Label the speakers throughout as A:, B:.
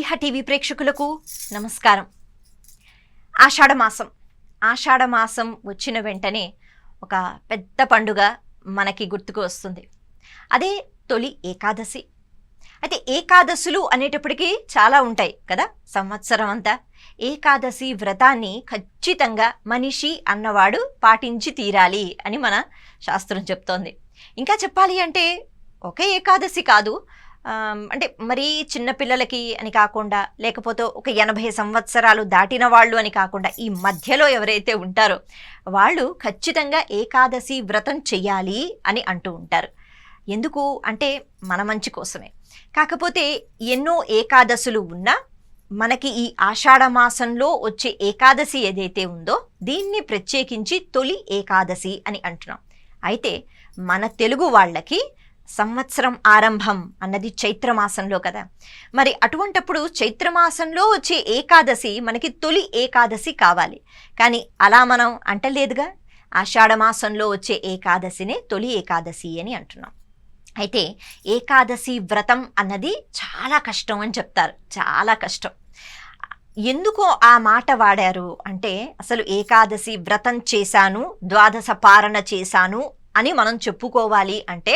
A: స్నేహ TV ప్రేక్షకులకు నమస్కారం. ఆషాఢ మాసం వచ్చిన వెంటనే ఒక పెద్ద పండుగ మనకి గుర్తుకు వస్తుంది. అదే తొలి ఏకాదశి. అయితే ఏకాదశులు అనేటప్పటికీ చాలా ఉంటాయి కదా. సంవత్సరం అంతా ఏకాదశి వ్రతాన్ని ఖచ్చితంగా మనిషి అన్నవాడు పాటించి తీరాలి అని మన శాస్త్రం చెప్తోంది. ఇంకా చెప్పాలి అంటే ఒకే ఏకాదశి కాదు, అంటే మరీ చిన్నపిల్లలకి అని కాకుండా, లేకపోతే ఒక 80 సంవత్సరాలు దాటిన వాళ్ళు అని కాకుండా, ఈ మధ్యలో ఎవరైతే ఉంటారో వాళ్ళు ఖచ్చితంగా ఏకాదశి వ్రతం చెయ్యాలి అని అంటూ ఉంటారు. ఎందుకు అంటే మన మంచి కోసమే. కాకపోతే ఎన్నో ఏకాదశులు ఉన్నా మనకి ఈ ఆషాఢ మాసంలో వచ్చే ఏకాదశి ఏదైతే ఉందో దీన్ని ప్రత్యేకించి తొలి ఏకాదశి అని అంటున్నాం. అయితే మన తెలుగు వాళ్ళకి సంవత్సరం ఆరంభం అన్నది చైత్రమాసంలో కదా. మరి అటువంటప్పుడు చైత్రమాసంలో వచ్చే ఏకాదశి మనకి తొలి ఏకాదశి కావాలి. కానీ అలా మనం అంటలేదుగా. ఆషాఢ మాసంలో వచ్చే ఏకాదశినే తొలి ఏకాదశి అని అంటున్నాం. అయితే ఏకాదశి వ్రతం అన్నది చాలా కష్టం అని చెప్తారు. చాలా కష్టం. ఎందుకో ఆ మాట వాడారు అంటే, అసలు ఏకాదశి వ్రతం చేశాను, ద్వాదశ పారణ చేశాను అని మనం చెప్పుకోవాలి అంటే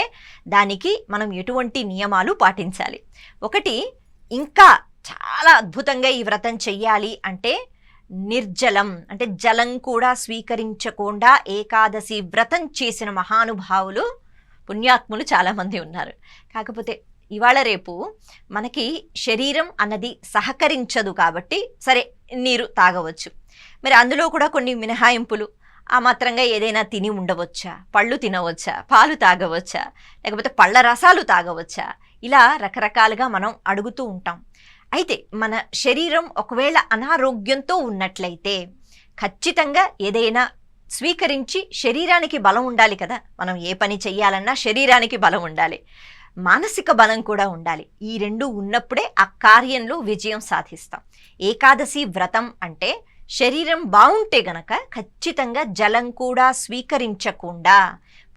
A: దానికి మనం ఎటువంటి నియమాలు పాటించాలి. ఒకటి, ఇంకా చాలా అద్భుతంగా ఈ వ్రతం చెయ్యాలి అంటే నిర్జలం, అంటే జలం కూడా స్వీకరించకుండా ఏకాదశి వ్రతం చేసిన మహానుభావులు, పుణ్యాత్ములు చాలామంది ఉన్నారు. కాకపోతే ఇవాళ రేపు మనకి శరీరం అన్నది సహకరించదు కాబట్టి సరే నీరు తాగవచ్చు. మరి అందులో కూడా కొన్ని మినహాయింపులు. ఆ మాత్రంగా ఏదైనా తిని ఉండవచ్చా, పళ్ళు తినవచ్చా, పాలు తాగవచ్చా, లేకపోతే పళ్ళ రసాలు తాగవచ్చా, ఇలా రకరకాలుగా మనం అడుగుతూ ఉంటాం. అయితే మన శరీరం ఒకవేళ అనారోగ్యంతో ఉన్నట్లయితే ఖచ్చితంగా ఏదైనా స్వీకరించి, శరీరానికి బలం ఉండాలి కదా. మనం ఏ పని చెయ్యాలన్నా శరీరానికి బలం ఉండాలి, మానసిక బలం కూడా ఉండాలి. ఈ రెండు ఉన్నప్పుడే ఆ కార్యంలో విజయం సాధిస్తాం. ఏకాదశి వ్రతం అంటే శరీరం బాగుంటే గనక ఖచ్చితంగా జలం కూడా స్వీకరించకుండా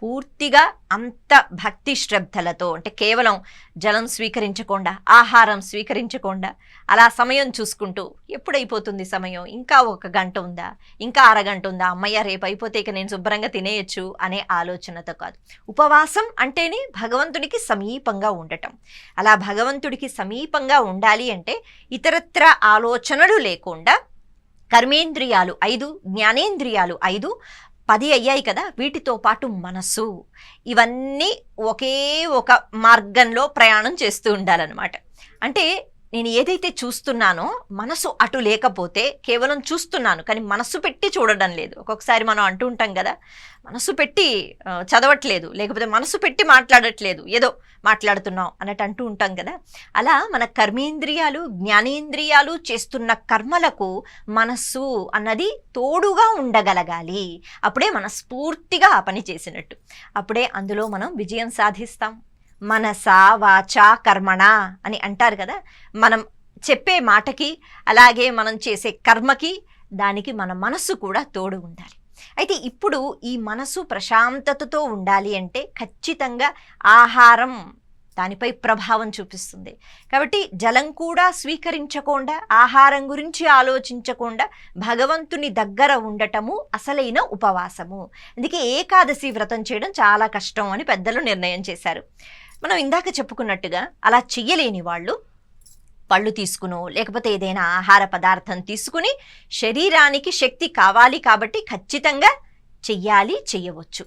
A: పూర్తిగా అంత భక్తి శ్రద్ధలతో, అంటే కేవలం జలం స్వీకరించకుండా, ఆహారం స్వీకరించకుండా, అలా సమయం చూసుకుంటూ ఎప్పుడైపోతుంది సమయం, ఇంకా 1 గంట ఉందా, ఇంకా అరగంట ఉందా, అమ్మయ్య రేపు అయిపోతే ఇక నేను శుభ్రంగా తినేయచ్చు అనే ఆలోచనతో కాదు. ఉపవాసం అంటేనే భగవంతుడికి సమీపంగా ఉండటం. అలా భగవంతుడికి సమీపంగా ఉండాలి అంటే ఇతరత్ర ఆలోచనలు లేకుండా కర్మేంద్రియాలు 5, జ్ఞానేంద్రియాలు 5, 10 అయ్యాయి కదా. వీటితో పాటు మనసు, ఇవన్నీ ఒకే ఒక మార్గంలో ప్రయాణం చేస్తూ ఉండాలన్నమాట. అంటే నేను ఏదైతే చూస్తున్నానో మనసు అటు లేకపోతే, కేవలం చూస్తున్నాను కానీ మనసు పెట్టి చూడడం లేదు. ఒక్కొక్కసారి మనం అంటూ ఉంటాం కదా, మనసు పెట్టి చదవట్లేదు, లేకపోతే మనసు పెట్టి మాట్లాడట్లేదు, ఏదో మాట్లాడుతున్నాం అన్నట్టు అంటూ ఉంటాం కదా. అలా మన కర్మేంద్రియాలు, జ్ఞానేంద్రియాలు చేస్తున్న కర్మలకు మనస్సు అన్నది తోడుగా ఉండగలగాలి. అప్పుడే మనస్ఫూర్తిగా ఆ పని చేసినట్టు. అప్పుడే అందులో మనం విజయం సాధిస్తాం. మనసా వాచా కర్మణ అని అంటారు కదా. మనం చెప్పే మాటకి, అలాగే మనం చేసే కర్మకి, దానికి మన మనస్సు కూడా తోడు ఉండాలి. అయితే ఇప్పుడు ఈ మనసు ప్రశాంతతతో ఉండాలి అంటే ఖచ్చితంగా ఆహారం దానిపై ప్రభావం చూపిస్తుంది. కాబట్టి జలం కూడా స్వీకరించకుండా, ఆహారం గురించి ఆలోచించకుండా భగవంతుని దగ్గర ఉండటము అసలైన ఉపవాసము. అందుకే ఏకాదశి వ్రతం చేయడం చాలా కష్టం అని పెద్దలు నిర్ణయం చేశారు. మనం ఇందాక చెప్పుకున్నట్టుగా అలా చెయ్యలేని వాళ్ళు పళ్ళు తీసుకునో, లేకపోతే ఏదైనా ఆహార పదార్థం తీసుకుని, శరీరానికి శక్తి కావాలి కాబట్టి ఖచ్చితంగా చెయ్యవచ్చు.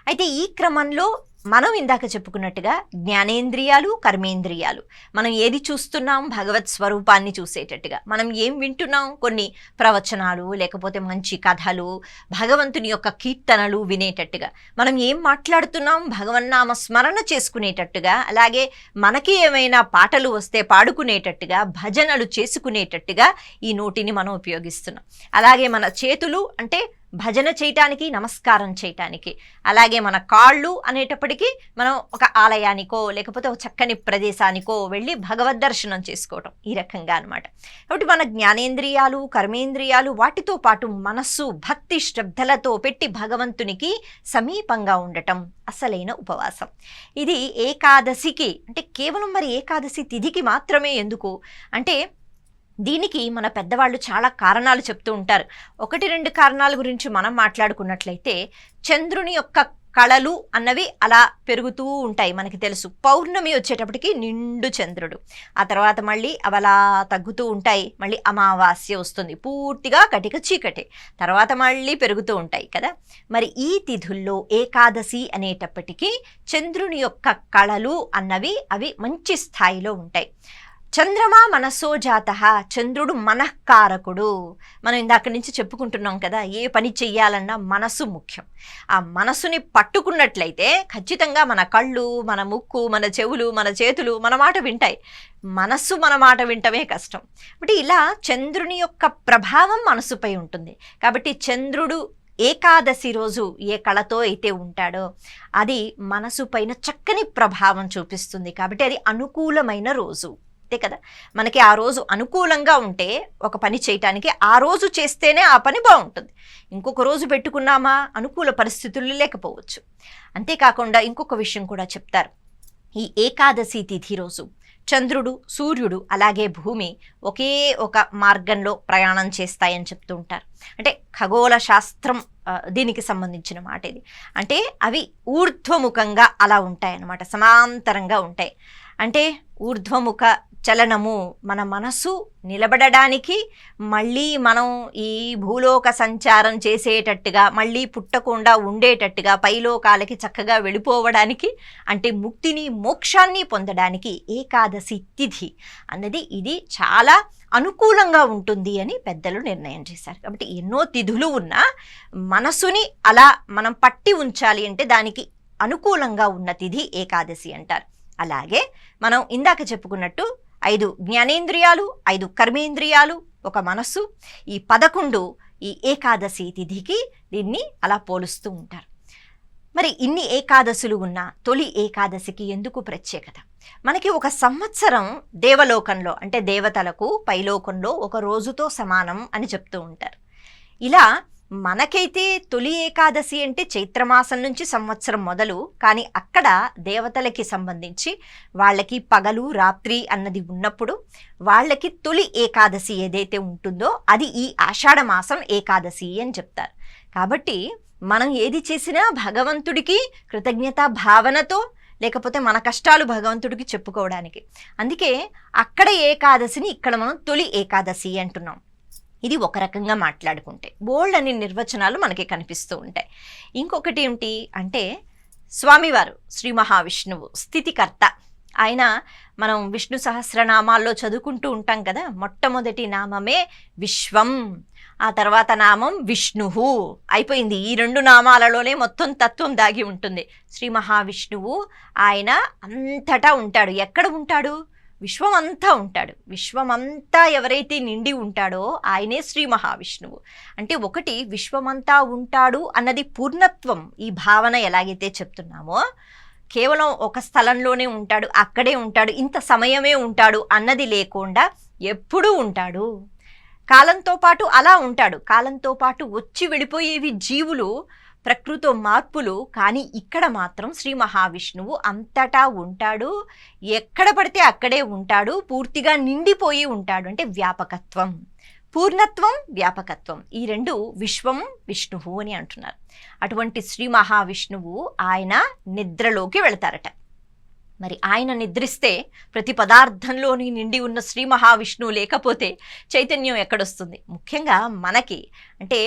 A: అయితే ఈ క్రమంలో మనం ఇందాక చెప్పుకున్నట్టుగా జ్ఞానేంద్రియాలు, కర్మేంద్రియాలు, మనం ఏది చూస్తున్నాం, భగవత్ స్వరూపాన్ని చూసేటట్టుగా. మనం ఏం వింటున్నాం, కొన్ని ప్రవచనాలు, లేకపోతే మంచి కథలు, భగవంతుని యొక్క కీర్తనలు వినేటట్టుగా. మనం ఏం మాట్లాడుతున్నాం, భగవన్నామ స్మరణ చేసుకునేటట్టుగా, అలాగే మనకి ఏమైనా పాటలు వస్తే పాడుకునేటట్టుగా, భజనలు చేసుకునేటట్టుగా ఈ నోటిని మనం ఉపయోగిస్తున్నాం. అలాగే మన చేతులు అంటే భజన చేయటానికి, నమస్కారం చేయటానికి, అలాగే మన కాళ్ళు అనేటప్పటికీ మనం ఒక ఆలయానికో లేకపోతే ఒక చక్కని ప్రదేశానికో వెళ్ళి భగవద్ దర్శనం చేసుకోవటం, ఈ రకంగా అనమాట. కాబట్టి మన జ్ఞానేంద్రియాలు, కర్మేంద్రియాలు, వాటితో పాటు మనస్సు భక్తి శ్రద్ధలతో పెట్టి భగవంతునికి సమీపంగా ఉండటం అసలైన ఉపవాసం. ఇది ఏకాదశికి, అంటే కేవలం మరి ఏకాదశి తిథికి మాత్రమే ఎందుకు అంటే, దీనికి మన పెద్దవాళ్ళు చాలా కారణాలు చెప్తూ ఉంటారు. 1-2 కారణాల గురించి మనం మాట్లాడుకున్నట్లయితే, చంద్రుని యొక్క కళలు అన్నవి అలా పెరుగుతూ ఉంటాయి. మనకి తెలుసు, పౌర్ణమి వచ్చేటప్పటికి నిండు చంద్రుడు, ఆ తర్వాత మళ్ళీ అవి అలా తగ్గుతూ ఉంటాయి. మళ్ళీ అమావాస్య వస్తుంది, పూర్తిగా కటిక చీకటి, తర్వాత మళ్ళీ పెరుగుతూ ఉంటాయి కదా. మరి ఈ తిథుల్లో ఏకాదశి అనేటప్పటికీ చంద్రుని యొక్క కళలు అన్నవి అవి మంచి స్థాయిలో ఉంటాయి. చంద్రమా మనసో జాతః, చంద్రుడు మనఃకారకుడు. మనం ఇందాక నుంచి చెప్పుకుంటున్నాం కదా, ఏ పని చెయ్యాలన్నా మనసు ముఖ్యం. ఆ మనసుని పట్టుకున్నట్లయితే ఖచ్చితంగా మన కళ్ళు, మన ముక్కు, మన చెవులు, మన చేతులు మన మాట వింటాయి. మనస్సు మన మాట వింటమే కష్టం. అంటే ఇలా చంద్రుని యొక్క ప్రభావం మనసుపై ఉంటుంది. కాబట్టి చంద్రుడు ఏకాదశి రోజు ఏ కళతో అయితే ఉంటాడో అది మనసు పైన చక్కని ప్రభావం చూపిస్తుంది. కాబట్టి అది అనుకూలమైన రోజు కదా. మనకి ఆ రోజు అనుకూలంగా ఉంటే ఒక పని చేయటానికి ఆ రోజు చేస్తేనే ఆ పని బాగుంటుంది. ఇంకొక రోజు పెట్టుకున్నామా, అనుకూల పరిస్థితులు లేకపోవచ్చు. అంతేకాకుండా ఇంకొక విషయం కూడా చెప్తారు. ఈ ఏకాదశి తిథి రోజు చంద్రుడు, సూర్యుడు, అలాగే భూమి ఒకే ఒక మార్గంలో ప్రయాణం చేస్తాయని చెప్తూ ఉంటారు. అంటే ఖగోళ శాస్త్రం దీనికి సంబంధించిన మాట ఇది. అంటే అవి ఊర్ధ్వముఖంగా అలా ఉంటాయి అన్నమాట, సమాంతరంగా ఉంటాయి. అంటే ఊర్ధ్వముఖ చలనము మన మనసు నిలబడడానికి, మళ్ళీ మనం ఈ భూలోక సంచారం చేసేటట్టుగా, మళ్ళీ పుట్టకుండా ఉండేటట్టుగా, పైలోకాలకి చక్కగా వెళ్ళిపోవడానికి, అంటే ముక్తిని మోక్షాన్ని పొందడానికి ఏకాదశి తిథి అన్నది ఇది చాలా అనుకూలంగా ఉంటుంది అని పెద్దలు నిర్ణయం చేశారు. కాబట్టి ఎన్నో తిథులు ఉన్నా మనసుని అలా మనం పట్టి ఉంచాలి అంటే దానికి అనుకూలంగా ఉన్న తిథి ఏకాదశి అంటారు. అలాగే మనం ఇందాక చెప్పుకున్నట్టు 5 జ్ఞానేంద్రియాలు, 5 కర్మేంద్రియాలు, ఒక మనస్సు, ఈ 11 ఈ ఏకాదశి తిథికి దీన్ని అలా పోలుస్తూ ఉంటారు. మరి ఇన్ని ఏకాదశులు ఉన్న తొలి ఏకాదశికి ఎందుకు ప్రత్యేకత? మనకి ఒక సంవత్సరం దేవలోకంలో, అంటే దేవతలకు పైలోకంలో ఒక రోజుతో సమానం అని చెప్తూ ఉంటారు. ఇలా మనకైతే తొలి ఏకాదశి అంటే చైత్రమాసం నుంచి సంవత్సరం మొదలు, కానీ అక్కడ దేవతలకి సంబంధించి వాళ్ళకి పగలు రాత్రి అన్నది ఉన్నప్పుడు వాళ్ళకి తొలి ఏకాదశి ఏదైతే ఉంటుందో అది ఈ ఆషాఢ మాసం ఏకాదశి అని చెప్తారు. కాబట్టి మనం ఏది చేసినా భగవంతుడికి కృతజ్ఞతా భావనతో, లేకపోతే మన కష్టాలు భగవంతుడికి చెప్పుకోవడానికి. అందుకే అక్కడ ఏకాదశిని ఇక్కడ మనం తొలి ఏకాదశి అంటున్నాం. ఇది ఒక రకంగా మాట్లాడుకుంటే బోల్డ్ అని నిర్వచనాలు మనకి కనిపిస్తూ ఉంటాయి. ఇంకొకటి ఏంటి అంటే, స్వామివారు శ్రీ మహావిష్ణువు స్థితికర్త. ఆయన మనం విష్ణు సహస్రనామాల్లో చదువుకుంటూ ఉంటాం కదా, మొట్టమొదటి నామమే విశ్వం, ఆ తర్వాత నామం విష్ణువు అయిపోయింది. ఈ 2 నామాలలోనే మొత్తం తత్వం దాగి ఉంటుంది. శ్రీ మహావిష్ణువు ఆయన అంతటా ఉంటాడు. ఎక్కడ ఉంటాడు? విశ్వం అంతా ఉంటాడు. విశ్వమంతా ఎవరైతే నిండి ఉంటాడో ఆయనే శ్రీ మహావిష్ణువు. అంటే ఒకటి విశ్వమంతా ఉంటాడు అన్నది పూర్ణత్వం. ఈ భావన ఎలాగైతే చెప్తున్నామో, కేవలం ఒక స్థలంలోనే ఉంటాడు, అక్కడే ఉంటాడు, ఇంత సమయమే ఉంటాడు అన్నది లేకుండా ఎప్పుడూ ఉంటాడు. కాలంతో పాటు అలా ఉంటాడు. కాలంతో పాటు వచ్చి వెళ్ళిపోయేవి జీవులు, ప్రకృతితో మార్పులు. కానీ ఇక్కడ మాత్రం శ్రీ మహావిష్ణువు అంతటా ఉంటాడు, ఎక్కడ పడితే అక్కడే ఉంటాడు, పూర్తిగా నిండిపోయి ఉంటాడు. అంటే వ్యాపకత్వం, పూర్ణత్వం, వ్యాపకత్వం, ఈ 2 విశ్వం విష్ణువు అని అంటున్నారు. అటువంటి శ్రీ మహావిష్ణువు ఆయన నిద్రలోకి వెళతారట. మరి ఆయన నిద్రిస్తే ప్రతి పదార్థంలోని నిండి ఉన్న శ్రీ మహావిష్ణువు లేకపోతే చైతన్యం ఎక్కడొస్తుంది? ముఖ్యంగా మనకి, అంటే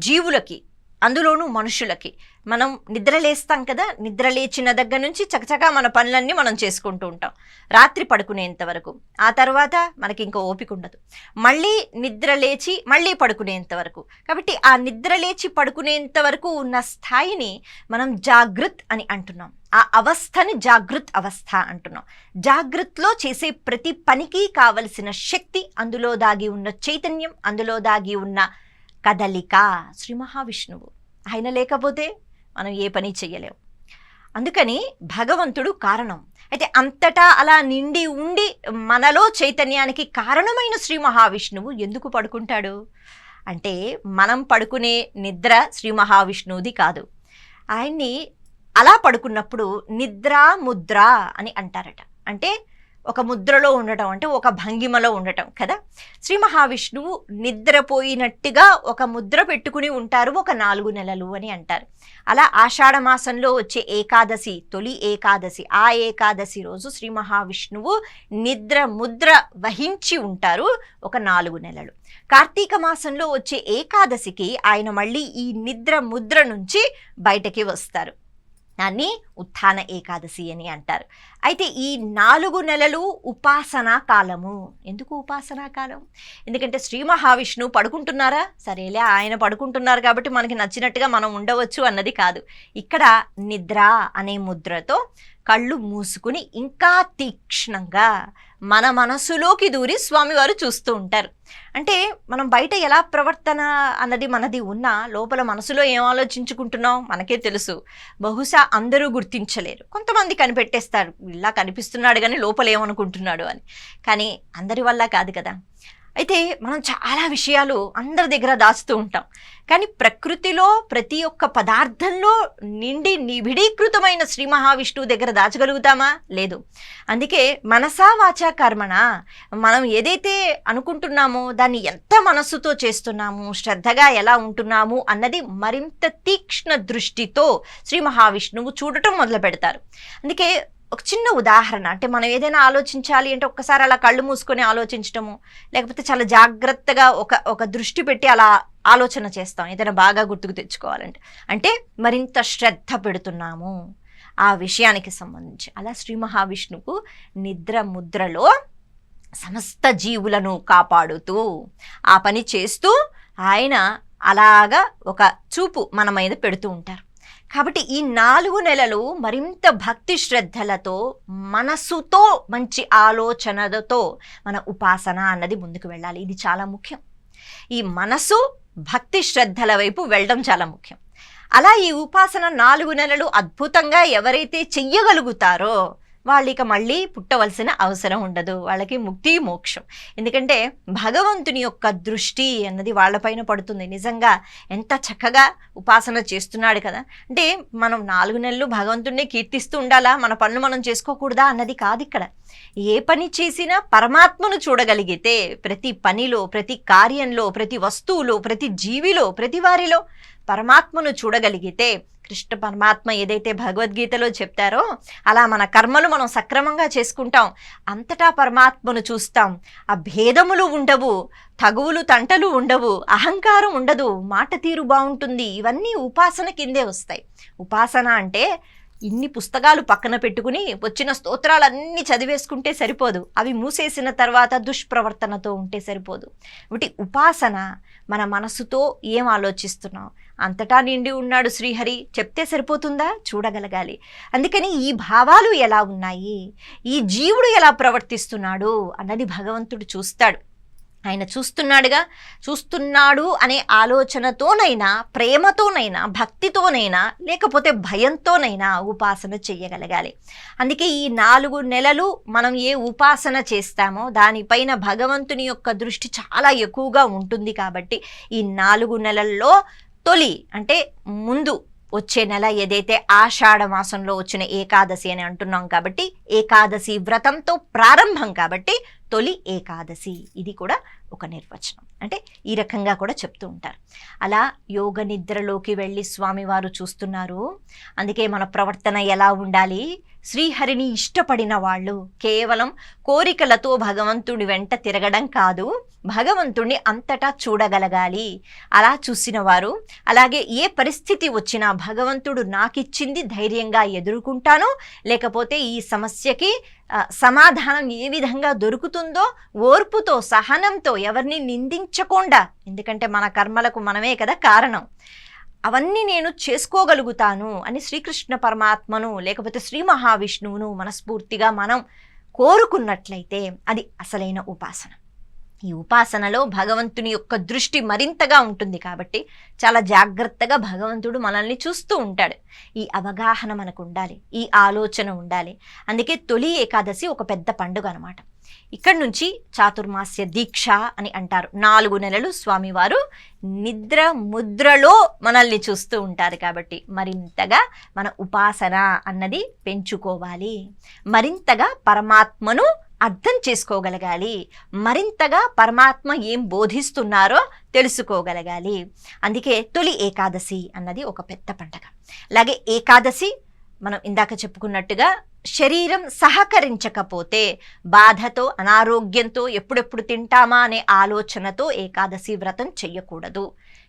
A: జీవులకి, అందులోనూ మనుషులకి. మనం నిద్రలేస్తాం కదా, నిద్రలేచిన దగ్గర నుంచి చకచకా మన పనులన్నీ మనం చేసుకుంటూ ఉంటాం రాత్రి పడుకునేంత వరకు. ఆ తర్వాత మనకి ఇంకా ఓపిక ఉండదు, మళ్ళీ నిద్రలేచి మళ్ళీ పడుకునేంత వరకు. కాబట్టి ఆ నిద్రలేచి పడుకునేంత వరకు ఉన్న స్థాయిని మనం జాగృత్ అని అంటున్నాం. ఆ అవస్థని జాగృత్ అవస్థ అంటున్నాం. జాగృత్లో చేసే ప్రతి పనికి కావలసిన శక్తి, అందులో దాగి ఉన్న చైతన్యం, అందులో దాగి ఉన్న కదలిక శ్రీ మహావిష్ణువు. ఆయన లేకపోతే మనం ఏ పని చెయ్యలేము. అందుకని భగవంతుడు కారణం. అయితే అంతటా అలా నిండి ఉండి మనలో చైతన్యానికి కారణమైన శ్రీ మహావిష్ణువు ఎందుకు పడుకుంటాడు అంటే, మనం పడుకునే నిద్ర శ్రీ మహావిష్ణువుది కాదు. ఆయన్ని అలా పడుకున్నప్పుడు నిద్రా ముద్ర అని అంటారట. అంటే ఒక ముద్రలో ఉండటం అంటే ఒక భంగిమలో ఉండటం కదా. శ్రీ మహావిష్ణువు నిద్రపోయినట్టుగా ఒక ముద్ర పెట్టుకుని ఉంటారు ఒక 4 నెలలు అని అంటారు. అలా ఆషాఢ మాసంలో వచ్చే ఏకాదశి, తొలి ఏకాదశి, ఆ ఏకాదశి రోజు శ్రీ మహావిష్ణువు నిద్ర ముద్ర వహించి ఉంటారు ఒక 4 నెలలు. కార్తీక మాసంలో వచ్చే ఏకాదశికి ఆయన మళ్ళీ ఈ నిద్ర ముద్ర నుంచి బయటకి వస్తారు. దాన్ని ఉత్థాన ఏకాదశి అని అంటారు. అయితే ఈ 4 నెలలు ఉపాసనా కాలము. ఎందుకు ఉపాసనా కాలం? ఎందుకంటే శ్రీ మహావిష్ణువు పడుకుంటున్నారా, సరేలే ఆయన పడుకుంటున్నారు కాబట్టి మనకి నచ్చినట్టుగా మనం ఉండవచ్చు అన్నది కాదు. ఇక్కడ నిద్ర అనే ముద్రతో కళ్ళు మూసుకుని ఇంకా తీక్ష్ణంగా మన మనసులోకి దూరి స్వామివారు చూస్తూ ఉంటారు. అంటే మనం బయట ఎలా ప్రవర్తన అన్నది మనది ఉన్నా లోపల మనసులో ఏం ఆలోచించుకుంటున్నాం మనకే తెలుసు. బహుశా అందరూ గుర్తించలేరు, కొంతమంది కనిపెట్టేస్తారు ఇలా కనిపిస్తున్నాడు కానీ లోపల ఏమనుకుంటున్నాడు అని. కానీ అందరి వల్ల కాదు కదా. అయితే మనం చాలా విషయాలు అందరి దగ్గర దాచుతూ ఉంటాం, కానీ ప్రకృతిలో ప్రతి ఒక్క పదార్థంలో నిండి నిబిడీకృతమైన శ్రీ మహావిష్ణువు దగ్గర దాచగలుగుతామా? లేదు. అందుకే మనసా వాచా కర్మణ, మనం ఏదైతే అనుకుంటున్నామో దాన్ని ఎంత మనస్సుతో చేస్తున్నాము, శ్రద్ధగా ఎలా ఉంటున్నాము అన్నది మరింత తీక్ష్ణ దృష్టితో శ్రీ మహావిష్ణువు చూడటం మొదలు పెడతారు. అందుకే ఒక చిన్న ఉదాహరణ, అంటే మనం ఏదైనా ఆలోచించాలి అంటే ఒక్కసారి అలా కళ్ళు మూసుకొని ఆలోచించటము, లేకపోతే చాలా జాగ్రత్తగా ఒక దృష్టి పెట్టి అలా ఆలోచన చేస్తాం ఏదైనా బాగా గుర్తుకు తెచ్చుకోవాలంటే. అంటే మరింత శ్రద్ధ పెడుతున్నాము ఆ విషయానికి సంబంధించి. అలా శ్రీ మహావిష్ణువు నిద్ర ముద్రలో సమస్త జీవులను కాపాడుతూ ఆ పని చేస్తూ ఆయన అలాగా ఒక చూపు మన మీద పెడుతూ ఉంటారు. కాబట్టి ఈ 4 నెలలు మరింత భక్తి శ్రద్ధలతో, మనసుతో, మంచి ఆలోచనలతో మన ఉపాసన అన్నది ముందుకు వెళ్ళాలి. ఇది చాలా ముఖ్యం. ఈ మనసు భక్తి శ్రద్ధల వైపు వెళ్ళడం చాలా ముఖ్యం. అలా ఈ ఉపాసన 4 నెలలు అద్భుతంగా ఎవరైతే చెయ్యగలుగుతారో వాళ్ళకి మళ్ళీ పుట్టవలసిన అవసరం ఉండదు. వాళ్ళకి ముక్తి మోక్షం. ఎందుకంటే భగవంతుని యొక్క దృష్టి అన్నది వాళ్ళపైన పడుతుంది. నిజంగా ఎంత చక్కగా ఉపాసన చేస్తున్నాడు కదా. అంటే మనం 4 నెలలు భగవంతుడిని కీర్తిస్తూ ఉండాలా, మన పనులు మనం చేసుకోకూడదా అన్నది కాదు ఇక్కడ. ఏ పని చేసినా పరమాత్మను చూడగలిగితే ప్రతి పనిలో, ప్రతి కార్యంలో, ప్రతి వస్తువులో, ప్రతి జీవిలో, ప్రతి వారిలో పరమాత్మను చూడగలిగితే, కృష్ణ పరమాత్మ ఏదైతే భగవద్గీతలో చెప్తారో అలా మన కర్మలు మనం సక్రమంగా చేసుకుంటాం, అంతటా పరమాత్మను చూస్తాం. ఆ భేదములు ఉండవు, తగువులు తంటలు ఉండవు, అహంకారం ఉండదు, మాట తీరు బాగుంటుంది. ఇవన్నీ ఉపాసన కిందే వస్తాయి. ఉపాసన అంటే ఇన్ని పుస్తకాలు పక్కన పెట్టుకుని వచ్చిన స్తోత్రాలన్నీ చదివేసుకుంటే సరిపోదు, అవి మూసేసిన తర్వాత దుష్ప్రవర్తనతో ఉంటే సరిపోదు. కాబట్టి ఉపాసన మన మనసుతో ఏం ఆలోచిస్తున్నాం, అంతటా నిండి ఉన్నాడు శ్రీహరి చెప్తే సరిపోతుందా? చూడగలగాలి. అందుకని ఈ భావాలు ఎలా ఉన్నాయి, ఈ జీవుడు ఎలా ప్రవర్తిస్తున్నాడు అన్నది భగవంతుడు చూస్తాడు. ఆయన చూస్తున్నాడు అనే ఆలోచనతోనైనా, ప్రేమతోనైనా, భక్తితోనైనా, లేకపోతే భయంతోనైనా ఉపాసన చెయ్యగలగాలి. అందుకే ఈ 4 నెలలు మనం ఏ ఉపాసన చేస్తామో దానిపైన భగవంతుని యొక్క దృష్టి చాలా ఎక్కువగా ఉంటుంది. కాబట్టి ఈ 4 నెలల్లో తొలి అంటే ముందు వచ్చే నెల ఏదైతే ఆషాఢ మాసంలో వచ్చిన ఏకాదశి అని అంటున్నాం కాబట్టి ఏకాదశి వ్రతంతో ప్రారంభం కాబట్టి తొలి ఏకాదశి. ఇది కూడా ఒక నిర్వచనం. అంటే ఈ రకంగా కూడా చెప్తూ ఉంటారు. అలా యోగ నిద్రలోకి వెళ్ళి స్వామివారు చూస్తున్నారు. అందుకే మన ప్రవర్తన ఎలా ఉండాలి? శ్రీహరిని ఇష్టపడిన వాళ్ళు కేవలం కోరికలతో భగవంతుడి వెంట తిరగడం కాదు, భగవంతుడిని అంతటా చూడగలగాలి. అలా చూసిన వారు అలాగే ఏ పరిస్థితి వచ్చినా భగవంతుడు నాకిచ్చింది ధైర్యంగా ఎదుర్కొంటాను, లేకపోతే ఈ సమస్యకి సమాధానం ఏ విధంగా దొరుకుతుందో ఓర్పుతో, సహనంతో, ఎవరిని నిందించకుండా, ఎందుకంటే మన కర్మలకు మనమే కదా కారణం, అవన్నీ నేను చేసుకోగలుగుతాను అని శ్రీకృష్ణ పరమాత్మను లేకపోతే శ్రీ మహావిష్ణువును మనస్ఫూర్తిగా మనం కోరుకున్నట్లయితే అది అసలైన ఉపాసన. ఈ ఉపాసనలో భగవంతుని యొక్క దృష్టి మరింతగా ఉంటుంది కాబట్టి చాలా జాగ్రత్తగా భగవంతుడు మనల్ని చూస్తూ ఉంటాడు. ఈ అవగాహన మనకు ఉండాలి, ఈ ఆలోచన ఉండాలి. అందుకే తొలి ఏకాదశి ఒక పెద్ద పండుగ అన్నమాట. ఇక్కడి నుంచి చాతుర్మాస్య దీక్ష అని అంటారు. 4 నెలలు స్వామివారు నిద్ర ముద్రలో మనల్ని చూస్తూ ఉంటారు. కాబట్టి మరింతగా మన ఉపాసన అన్నది పెంచుకోవాలి, మరింతగా పరమాత్మను అర్థం చేసుకోగలగాలి, మరింతగా పరమాత్మ ఏం బోధిస్తున్నారో తెలుసుకోగలగాలి. అందుకే తొలి ఏకాదశి అన్నది ఒక పెద్ద పండగ. అలాగే ఏకాదశి మనం ఇందాక చెప్పుకున్నట్టుగా శరీరం సహకరించకపోతే, బాధతో అనారోగ్యంతో ఎప్పుడెప్పుడు తింటామా అనే ఆలోచనతో ఏకాదశి వ్రతం చెయ్యకూడదు.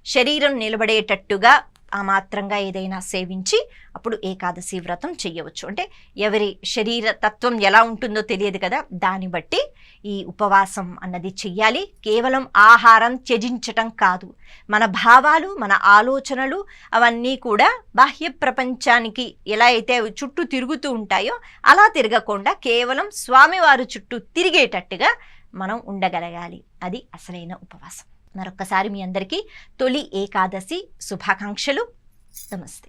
A: శరీరం నిలబడేటట్టుగా ఆ మాత్రంగా ఏదైనా సేవించి అప్పుడు ఏకాదశి వ్రతం చెయ్యవచ్చు. అంటే ఎవరి శరీర తత్వం ఎలా ఉంటుందో తెలియదు కదా, దాన్ని బట్టి ఈ ఉపవాసం అన్నది చెయ్యాలి. కేవలం ఆహారం త్యజించటం కాదు, మన భావాలు, మన ఆలోచనలు అవన్నీ కూడా బాహ్య ప్రపంచానికి ఎలా అయితే అవి చుట్టూ తిరుగుతూ ఉంటాయో అలా తిరగకుండా కేవలం స్వామివారు చుట్టూ తిరిగేటట్టుగా మనం ఉండగలగాలి. అది అసలైన ఉపవాసం. మరొక్కసారి మీ అందరికీ తొలి ఏకాదశి శుభాకాంక్షలు. నమస్తే.